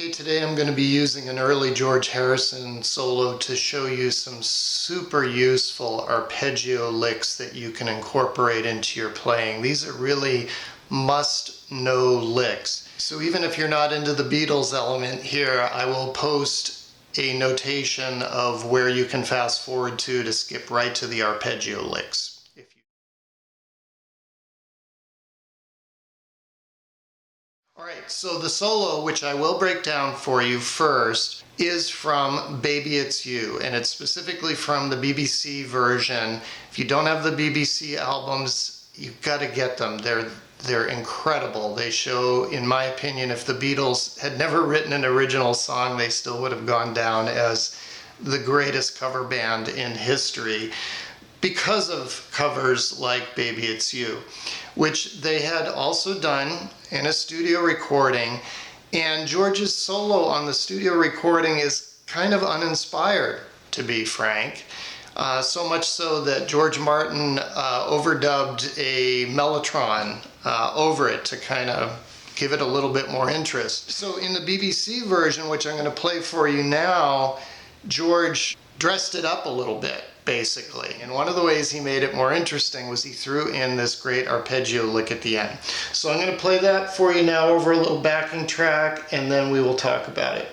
Okay, today I'm going to be using an early George Harrison solo to show you some super useful arpeggio licks that you can incorporate into your playing. These are really must-know licks. So even if you're not into the Beatles element here, I will post a notation of where you can fast forward to skip right to the arpeggio licks. Alright, so the solo, which I will break down for you first, is from Baby It's You, and it's specifically from the BBC version. If you don't have the BBC albums, you've got to get them. They're incredible. They show, in my opinion, if the Beatles had never written an original song, they still would have gone down as the greatest cover band in history, because of covers like Baby It's You, which they had also done in a studio recording. And George's solo on the studio recording is kind of uninspired, to be frank. So much so that George Martin overdubbed a mellotron over it to kind of give it a little bit more interest. So in the BBC version, which I'm going to play for you now, George dressed it up a little bit, basically. And one of the ways he made it more interesting was he threw in this great arpeggio lick at the end. So I'm going to play that for you now over a little backing track, and then we will talk about it.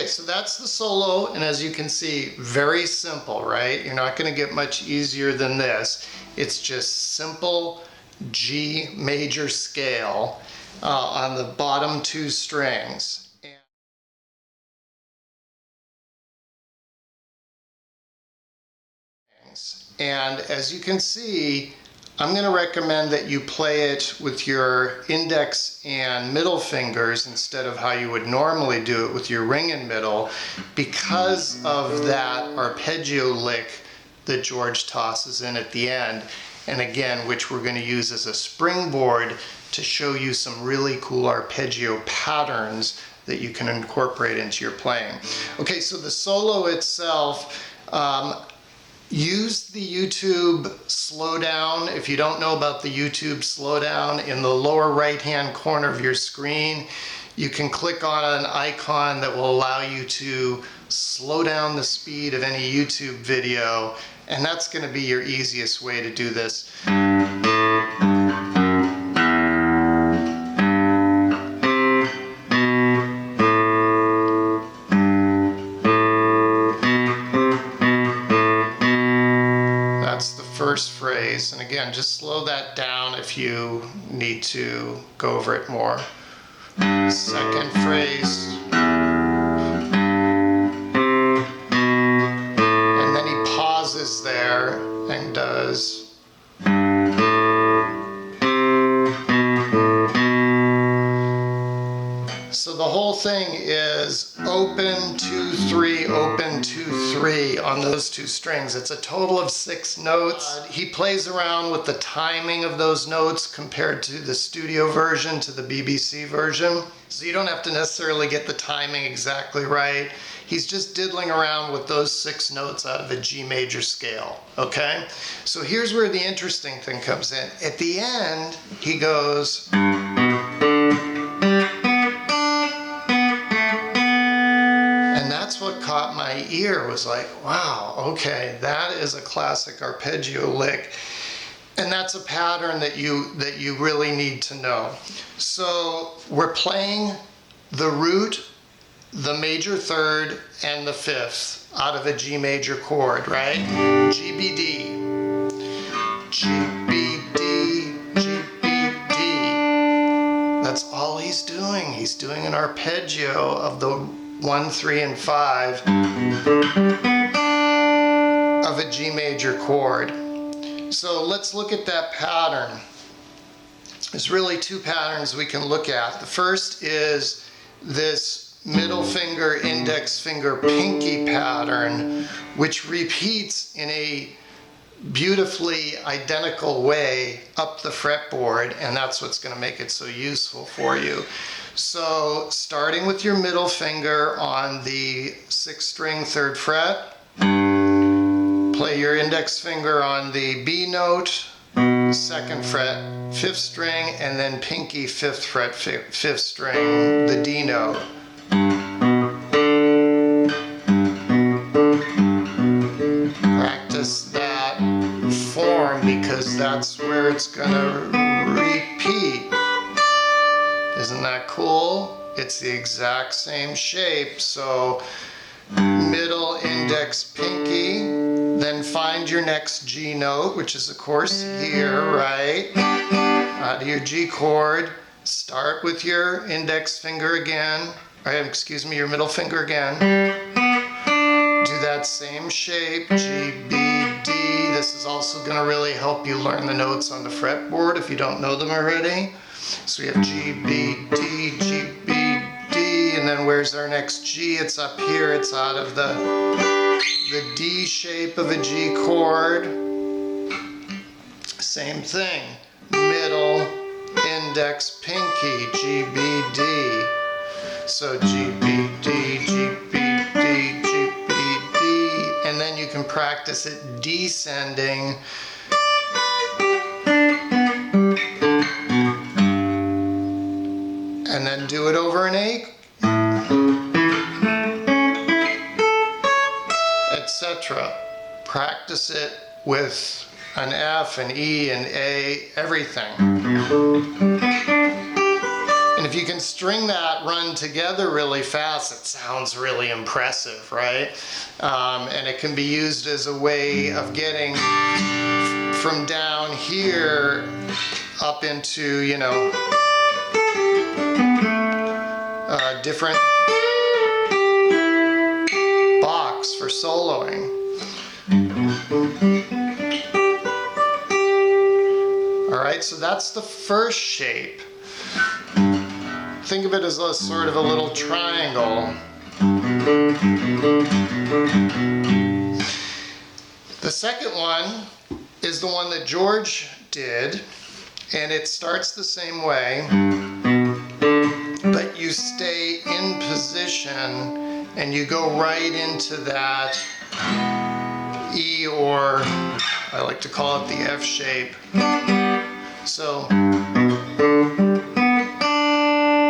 So that's the solo, and as you can see, very simple, right? You're not going to get much easier than this. It's just simple G major scale on the bottom two strings. And as you can see, I'm going to recommend that you play it with your index and middle fingers instead of how you would normally do it with your ring and middle, because of that arpeggio lick that George tosses in at the end, and again, which we're going to use as a springboard to show you some really cool arpeggio patterns that you can incorporate into your playing. Okay, so the solo itself, use the YouTube slowdown. If you don't know about the YouTube slowdown, in the lower right hand corner of your screen, you can click on an icon that will allow you to slow down the speed of any YouTube video, and that's going to be your easiest way to do this. First phrase, and again, just slow that down if you need to go over it more. Second phrase, and then he pauses there and does. So the whole thing is open 2 3, open 2 3 on those two strings. It's a total of 6 notes. He plays around with the timing of those notes compared to the studio version, to the BBC version. So you don't have to necessarily get the timing exactly right. He's just diddling around with those 6 notes out of a G major scale, okay? So here's where the interesting thing comes in. At the end, he goes... what caught my ear was like, wow, okay, that is a classic arpeggio lick, and that's a pattern that you really need to know. So we're playing the root, the major third, and the fifth out of a G major chord, right? GBD, GBD, GBD. That's all he's doing. He's doing an arpeggio of the 1, 3, and 5 of a G major chord. So let's look at that pattern. there's really two patterns we can look at. The first is this middle finger, index finger, pinky pattern, which repeats in a beautifully identical way up the fretboard, and that's what's going to make it so useful for you. So starting with your middle finger on the 6th string 3rd fret, play your index finger on the B note, 2nd fret 5th string, and then pinky 5th fret 5th string, the D note. Practice that form because that's where it's gonna repeat. Isn't that cool? It's the exact same shape. So middle, index, pinky, then find your next G note, which is of course here, right? Out of your G chord, start with your index finger again, excuse me, your middle finger again. Do that same shape, G, B, D. This is also going to really help you learn the notes on the fretboard if you don't know them already. So we have G, B, D, G, B, D, and then where's our next G? It's up here. It's out of the D shape of a G chord. Same thing. Middle, index, pinky, G, B, D. So G, B, D, G, B, D, G, B, D, and then you can practice it descending. And then do it over an A, etc. Practice it with an F, an E, an A, everything. And if you can string that run together really fast, it sounds really impressive, right? And it can be used as a way of getting from down here up into, you know, different box for soloing. Alright, so that's the first shape. Think of it as a sort of a little triangle. The second one is the one that George did, and it starts the same way, but you stay in position and you go right into that E, or I like to call it the F shape. So,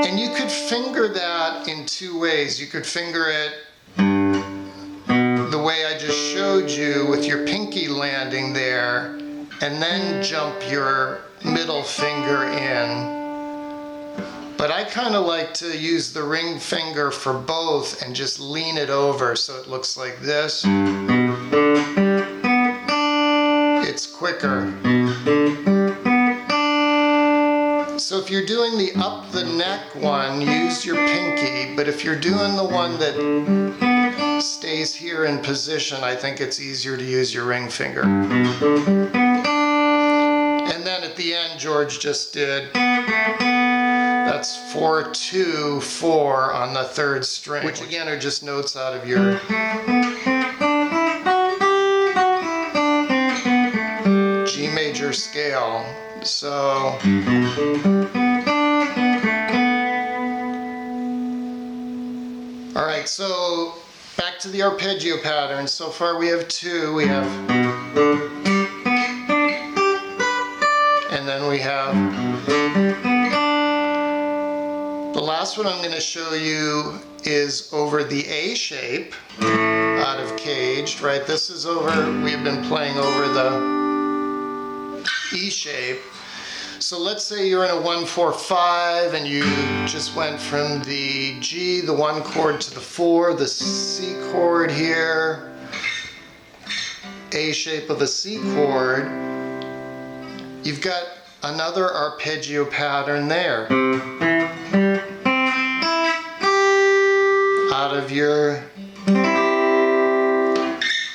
and you could finger that in two ways. You could finger it the way I just showed you with your pinky landing there, and then jump your middle finger in. But I kind of like to use the ring finger for both and just lean it over so it looks like this. It's quicker. So if you're doing the up the neck one, use your pinky, but if you're doing the one that stays here in position, I think it's easier to use your ring finger. And then at the end, George just did, that's 4, 2, 4 on the 3rd string, which again are just notes out of your G major scale. So, alright, so back to the arpeggio pattern. So far we have 2. We have, and then we have, the last one I'm going to show you is over the A shape out of Caged, right? This is over, we've been playing over the E shape. So let's say you're in a 1-4-5 and you just went from the G, the 1 chord, to the 4, the C chord here, A shape of a C chord. You've got another arpeggio pattern there out of your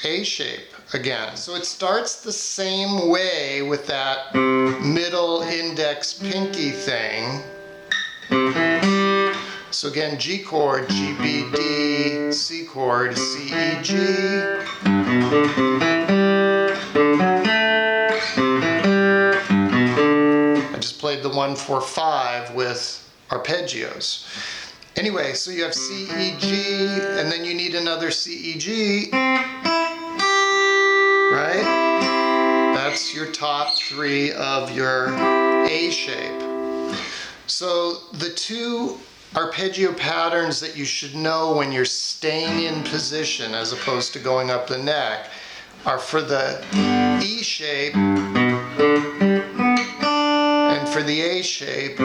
A shape. again. So it starts the same way with that middle index pinky thing. So again, G chord, G, B, D, C chord, C, E, G. I just played the 1-4-5 with arpeggios. Anyway, so you have C, E, G, and then you need another C, E, G, right? That's your top three of your A shape. So the two arpeggio patterns that you should know when you're staying in position as opposed to going up the neck are for the E shape and for the A shape,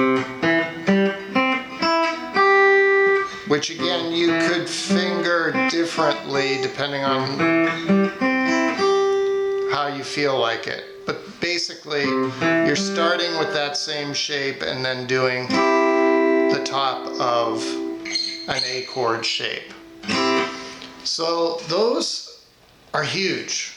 which again you could finger differently depending on how you feel like it. But basically you're starting with that same shape and then doing the top of an A chord shape. So those are huge.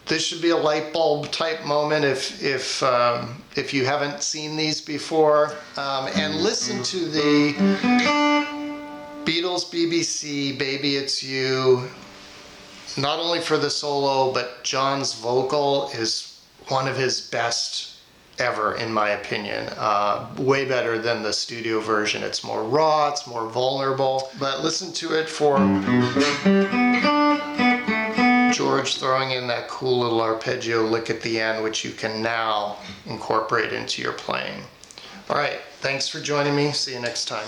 This should be a light bulb type moment if you haven't seen these before. And listen to the Beatles BBC Baby It's You. Not only for the solo, but John's vocal is one of his best ever, in my opinion. Way better than the studio version. It's more raw, it's more vulnerable. But listen to it for George throwing in that cool little arpeggio lick at the end, which you can now incorporate into your playing. All right, thanks for joining me. See you next time.